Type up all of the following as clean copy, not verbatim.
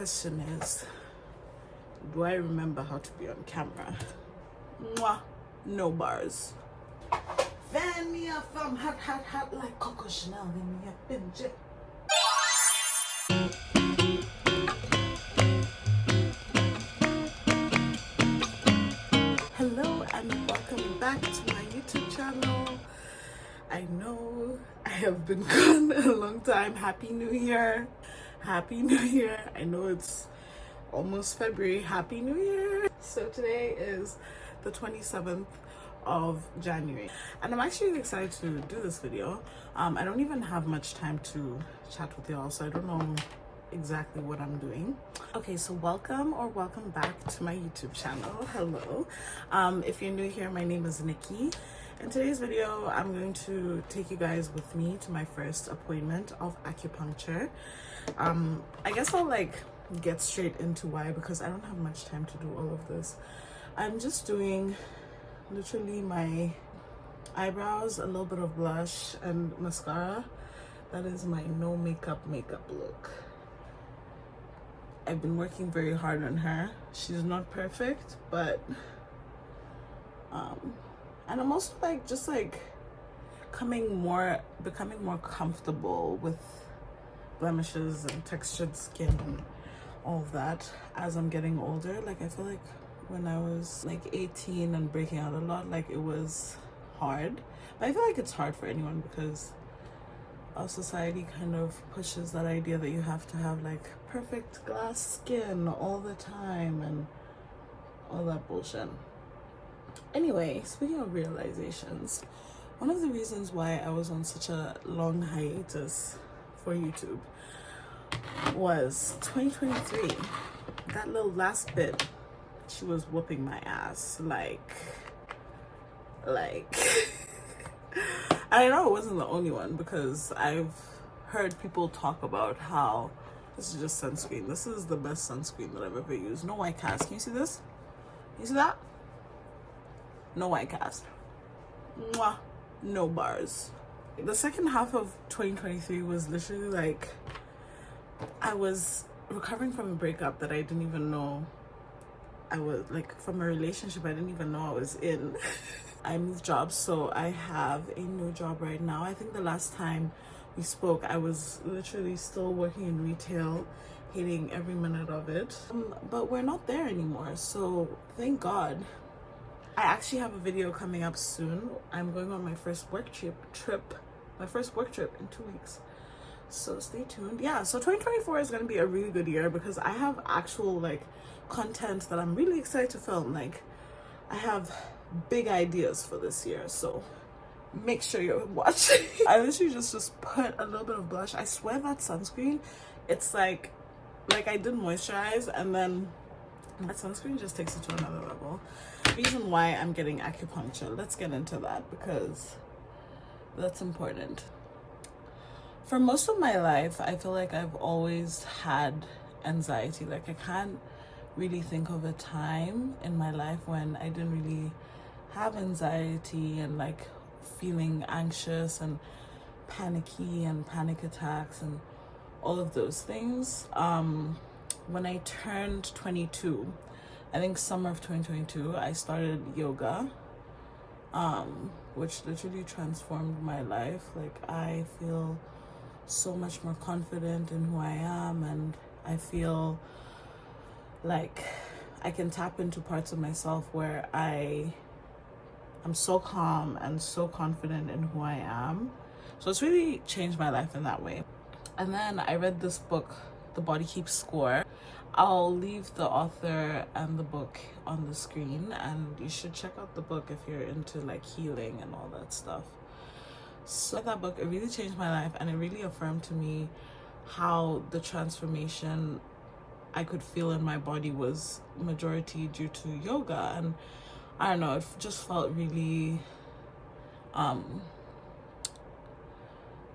question is, do I remember how to be on camera? Mwah, no bars. Fan me up from hot, hot, hot like Coco Chanel. Then me up in jet. Hello and welcome back to my YouTube channel. I know I have been gone a long time. Happy New Year. Happy New Year. I know it's almost February. Happy New Year. So today is the 27th of January and I'm actually excited to do this video. I don't even have much time to chat with y'all, so I don't know exactly what I'm doing. Okay, so welcome back to my YouTube channel. Hello. If you're new here, my name is Nikki. In today's video, I'm going to take you guys with me to my first appointment of acupuncture. I guess I'll get straight into why, because I don't have much time to do all of this. I'm just doing literally my eyebrows, a little bit of blush and mascara. That is my no makeup look. I've been working very hard on her. She's not perfect, but and I'm also becoming more comfortable with blemishes and textured skin and all of that as I'm getting older. I feel like when I was 18 and breaking out a lot, it was hard. But I feel like it's hard for anyone because our society kind of pushes that idea that you have to have perfect glass skin all the time and all that bullshit. Anyway, speaking of realizations, one of the reasons why I was on such a long hiatus for YouTube was 2023. That little last bit, she was whooping my ass. I know it wasn't the only one, because I've heard people talk about how this is just sunscreen. This is the best sunscreen that I've ever used. No white cast. Can you see this? You see that? No white cast. Mwah. No bars. The second half of 2023 was literally I was recovering from a breakup that I didn't even know I was from a relationship I didn't even know I was in. I moved jobs, so I have a new job right now. I think the last time we spoke, I was literally still working in retail, hating every minute of it. But we're not there anymore, so thank God. I actually have a video coming up soon. I'm going on my first work trip in 2 weeks. So stay tuned. Yeah, so 2024 is going to be a really good year because I have actual content that I'm really excited to film. I have big ideas for this year, so make sure you're watching. I literally just put a little bit of blush. I swear that sunscreen, it's like I did moisturize, and then that sunscreen just takes it to another level. Reason why I'm getting acupuncture, let's get into that because that's important. For most of my life, I feel like I've always had anxiety. I can't really think of a time in my life when I didn't really have anxiety and feeling anxious and panicky and panic attacks and all of those things. When I turned 22, I think summer of 2022, I started yoga, which literally transformed my life. I feel so much more confident in who I am, and I feel like I can tap into parts of myself where I'm so calm and so confident in who I am. So it's really changed my life in that way. And then I read this book, The Body Keeps Score. I'll leave the author and the book on the screen, and you should check out the book if you're into healing and all that stuff. So that book, it really changed my life, and it really affirmed to me how the transformation I could feel in my body was majority due to yoga. And I don't know, it just felt really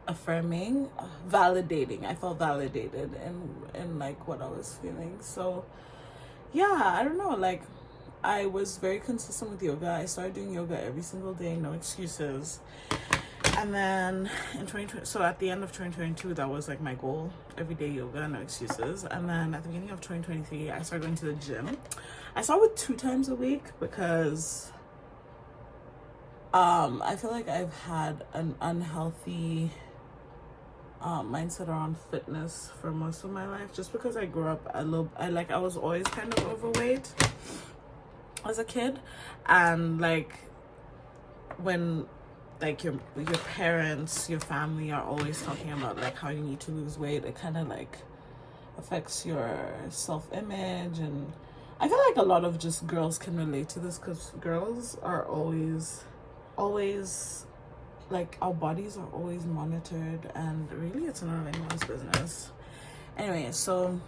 affirming, validating. I felt validated in what I was feeling. So yeah, I don't know, I was very consistent with yoga. I started doing yoga every single day, no excuses. And then in 2020, so at the end of 2022, that was like my goal: everyday yoga, no excuses. And then at the beginning of 2023, I started going to the gym. I started with 2 times a week because I feel like I've had an unhealthy mindset around fitness for most of my life, just because I grew up I was always kind of overweight as a kid. And like when like your parents, your family are always talking about like how you need to lose weight, it kind of like affects your self-image. And I feel like a lot of just girls can relate to this, because girls are always like, our bodies are always monitored, and really it's none of anyone's business. Anyway, so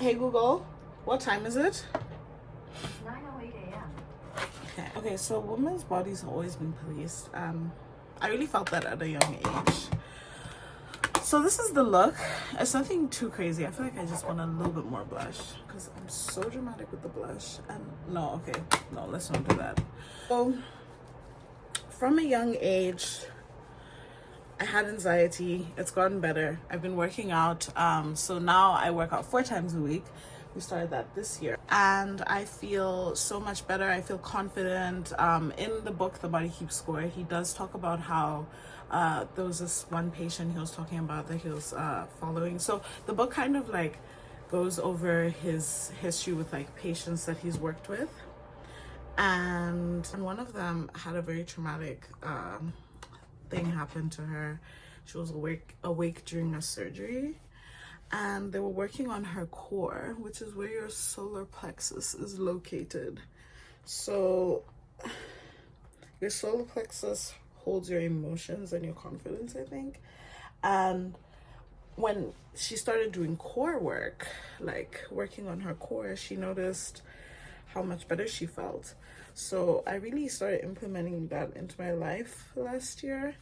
hey Google, what time is it? 9:08 a.m. Okay, so women's bodies have always been policed. I really felt that at a young age. So this is the look. It's nothing too crazy. I feel like I just want a little bit more blush, because I'm so dramatic with the blush. And no, let's not do that. So from a young age, I had anxiety. It's gotten better. I've been working out. So now I work out 4 times a week. We started that this year, and I feel so much better. I feel confident. In the book The Body Keeps Score, he does talk about how there was this one patient he was talking about that he was following. So the book kind of like goes over his history with like patients that he's worked with, and one of them had a very traumatic thing happen to her. She was awake during a surgery, and they were working on her core, which is where your solar plexus is located. So your solar plexus holds your emotions and your confidence, I think. And when she started doing core work, like working on her core, she noticed how much better she felt. So I really started implementing that into my life last year,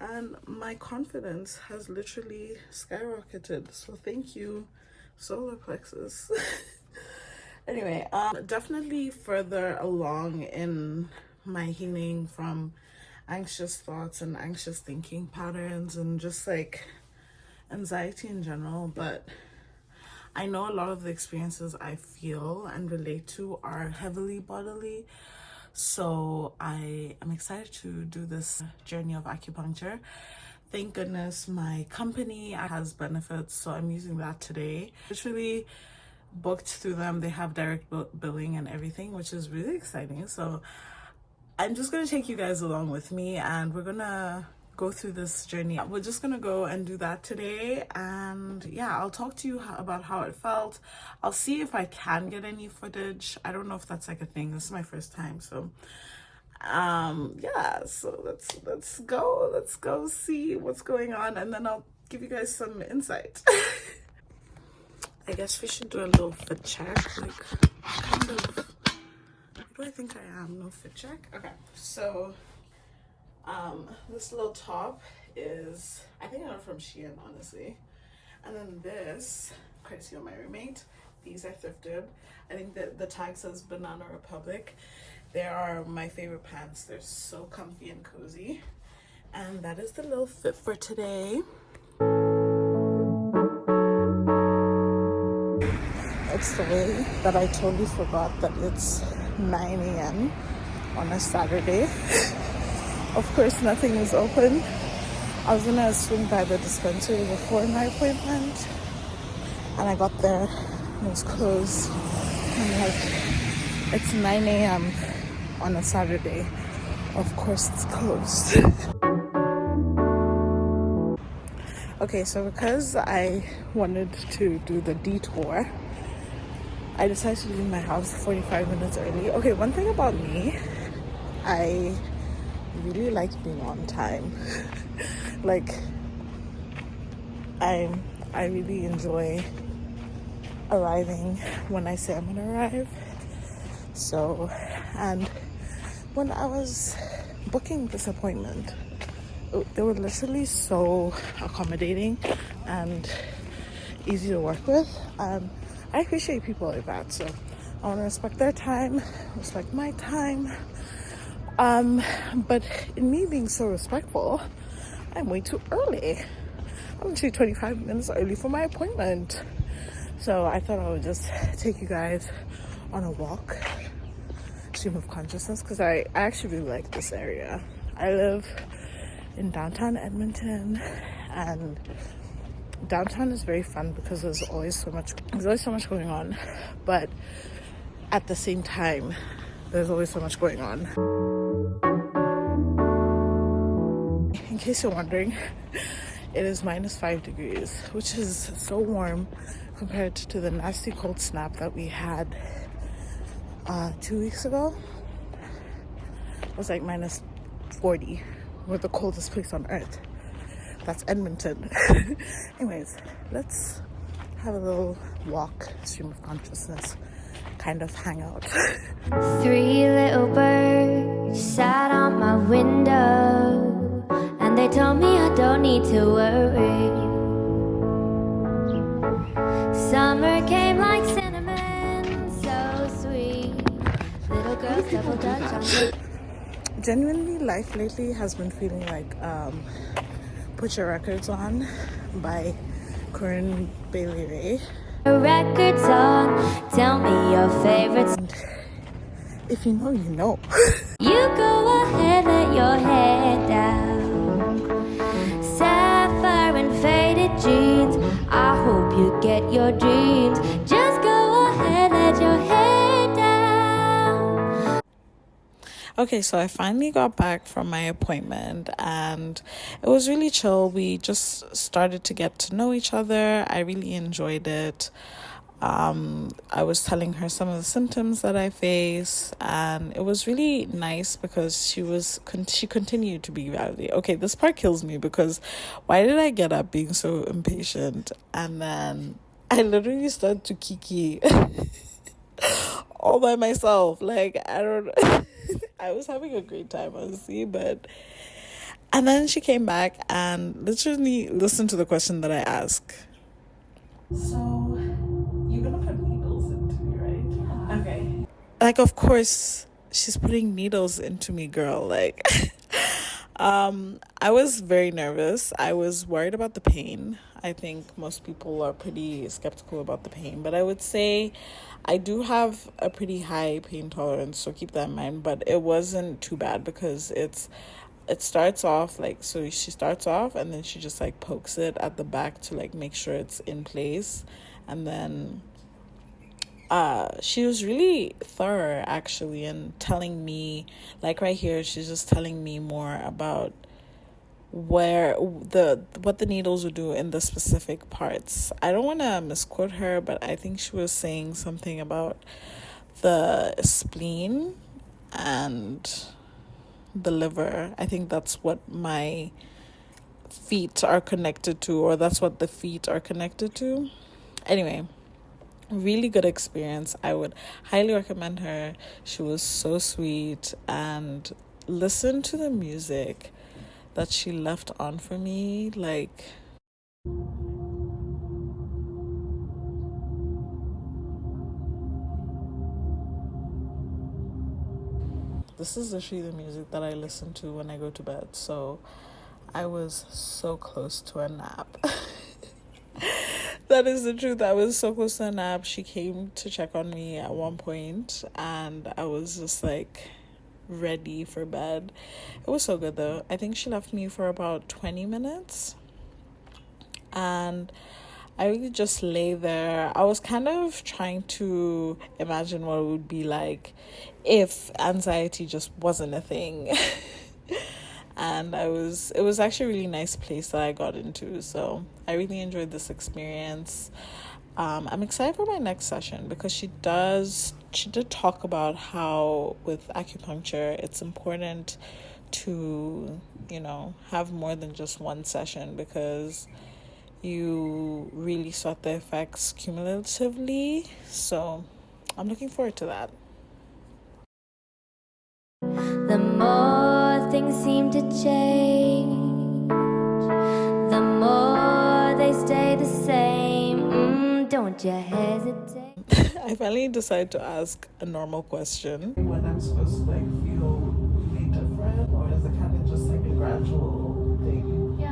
and my confidence has literally skyrocketed. So thank you, solar plexus. Anyway, definitely further along in my healing from anxious thoughts and anxious thinking patterns, and just like anxiety in general. But I know a lot of the experiences I feel and relate to are heavily bodily. So I am excited to do this journey of acupuncture. Thank goodness my company has benefits, so I'm using that today. Literally booked through them. They have direct billing and everything, which is really exciting. So I'm just gonna take you guys along with me, and we're gonna go through this journey. We're just gonna go and do that today, and yeah, I'll talk to you about how it felt. I'll see if I can get any footage. I don't know if that's like a thing. This is my first time, so yeah, so let's go see what's going on, and then I'll give you guys some insight. I guess we should do a little fit check, like kind of, what do I think I am? No fit check? Okay, so this little top is, I think I got it from Shein, honestly. And then this, courtesy of my roommate, these I thrifted. I think that the tag says Banana Republic. They are my favorite pants. They're so comfy and cozy. And that is the little fit for today. It's the way that I totally forgot that it's 9 a.m. on a Saturday. Of course, nothing is open. I was gonna swing by the dispensary before my appointment, and I got there and it was closed. I'm like, it's 9 a.m. on a Saturday. Of course it's closed. Okay, so because I wanted to do the detour, I decided to leave my house 45 minutes early. Okay, one thing about me, I really like being on time. Like, I really enjoy arriving when I say I'm gonna arrive. So, and when I was booking this appointment, they were literally so accommodating and easy to work with. I appreciate people like that, so I want to respect their time, respect my time. But in me being so respectful, I'm way too early. I'm actually 25 minutes early for my appointment. So I thought I would just take you guys on a walk, stream of consciousness, because I actually really like this area. I live in downtown Edmonton, and downtown is very fun because there's always so much going on, but at the same time there's always so much going on. In case you're wondering, it is -5 degrees, which is so warm compared to the nasty cold snap that we had 2 weeks ago. It was like -40. We're the coldest place on earth. That's Edmonton. Anyways, let's have a little walk, stream of consciousness, kind of hang out. 3 little birds sat on my window, and they told me I don't need to worry. Summer came like cinnamon, so sweet. Little girls double dutch on me. Genuinely, life lately has been feeling like Put Your Records On by Corinne Bailey Ray. Records on, tell me your favorites. And if you know, you know. You go ahead, let your head down. Sapphire and faded jeans, I hope you get your dreams. Just go ahead, let your head down. Okay, so I finally got back from my appointment and it was really chill. We just started to get to know each other. I really enjoyed it. I was telling her some of the symptoms that I face, and it was really nice because she continued to be validated. Okay, this part kills me because why did I get up being so impatient? And then I literally started to kiki all by myself. Like, I don't I was having a great time, honestly, and then she came back and literally listened to the question that I asked. So, you're gonna put needles into me, right? Okay. Like, of course, she's putting needles into me, girl. Like, I was very nervous. I was worried about the pain. I think most people are pretty skeptical about the pain, but I would say I do have a pretty high pain tolerance, so keep that in mind. But it wasn't too bad because it starts off like, so she starts off and then she just like pokes it at the back to like make sure it's in place. And then she was really thorough actually in telling me, like right here, she's just telling me more about what the needles would do in the specific parts. I don't want to misquote her, but I think she was saying something about the spleen and the liver. I think that's what my feet are connected to, or that's what the feet are connected to. Anyway, really good experience. I would highly recommend her. She was so sweet, and listen to the music that she left on for me. Like, this is literally the music that I listen to when I go to bed. So I was so close to a nap. That is the truth. I was so close to a nap. She came to check on me at one point and I was just like ready for bed. It was so good though. I think she left me for about 20 minutes and I really just lay there. I was kind of trying to imagine what it would be like if anxiety just wasn't a thing. And it was actually a really nice place that I got into. So I really enjoyed this experience. I'm excited for my next session because she did talk about how with acupuncture it's important to, have more than just one session because you really start the effects cumulatively. So I'm looking forward to that. The more things seem to change, the more they stay the same. Don't you hesitate. I finally decided to ask a normal question. When I'm supposed to feel really different, or is it kind of just like a gradual thing? Yeah,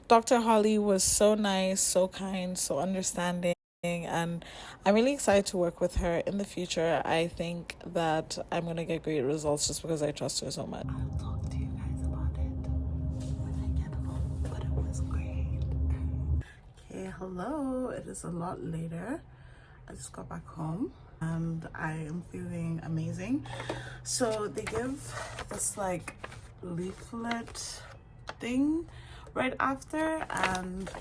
Dr. Holly was so nice, so kind, so understanding, and I'm really excited to work with her in the future. I think that I'm gonna get great results just because I trust her so much. I'll talk to you guys about it when I get home, but it was great. Okay, hello. It is a lot later. I just got back home and I am feeling amazing. So they give this like leaflet thing right after, and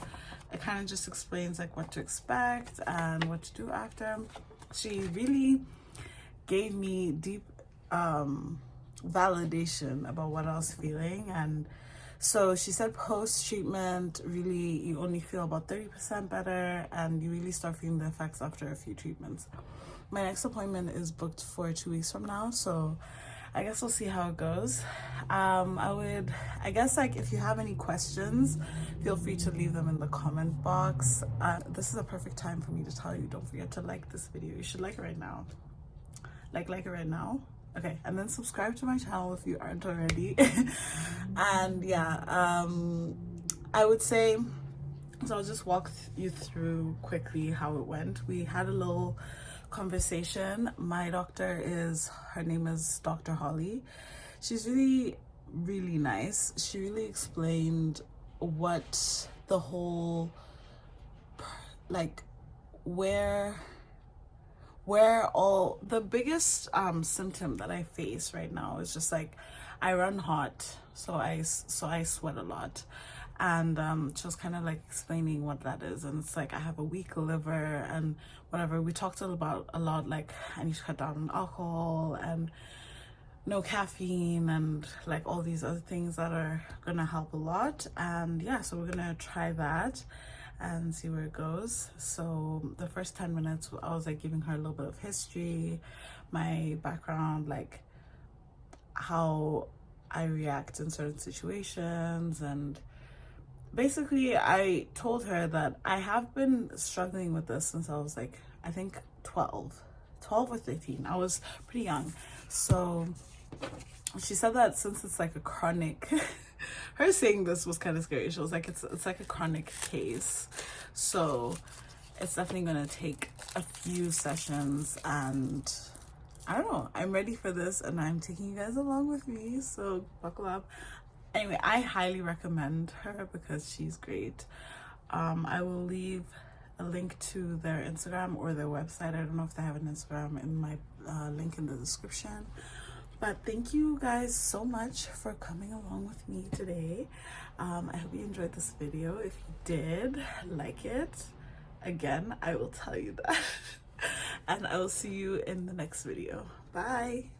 it kind of just explains like what to expect and what to do after. She really gave me deep validation about what I was feeling. And so she said post treatment, really you only feel about 30% better, and you really start feeling the effects after a few treatments. My next appointment is booked for 2 weeks from now, so I guess we'll see how it goes. I guess like if you have any questions, feel free to leave them in the comment box. This is a perfect time for me to tell you, don't forget to like this video. You should like it right now. Like it right now. Okay, and then subscribe to my channel if you aren't already. And yeah, I would say, so I'll just walk you through quickly how it went. We had a little conversation. My doctor her name is Dr. Holly. She's really, really nice. She really explained what the whole, like, where all the biggest symptom that I face right now is just like I run hot, so I sweat a lot. And she was kind of like explaining what that is, and it's like I have a weak liver and whatever. We talked about a lot, like I need to cut down on alcohol and no caffeine and like all these other things that are gonna help a lot. And yeah, so we're gonna try that and see where it goes. So the first 10 minutes I was like giving her a little bit of history, my background, like how I react in certain situations. And basically I told her that I have been struggling with this since I was like, I think 12 or 13. I was pretty young. So she said that since it's like a chronic her saying this was kind of scary. She was like, it's like a chronic case, so it's definitely gonna take a few sessions. And I don't know, I'm ready for this and I'm taking you guys along with me, so buckle up. Anyway, I highly recommend her because she's great. I will leave a link to their Instagram or their website. I don't know if they have an Instagram, in my link in the description. But thank you guys so much for coming along with me today. I hope you enjoyed this video. If you did, like it. Again, I will tell you that. And I will see you in the next video. Bye.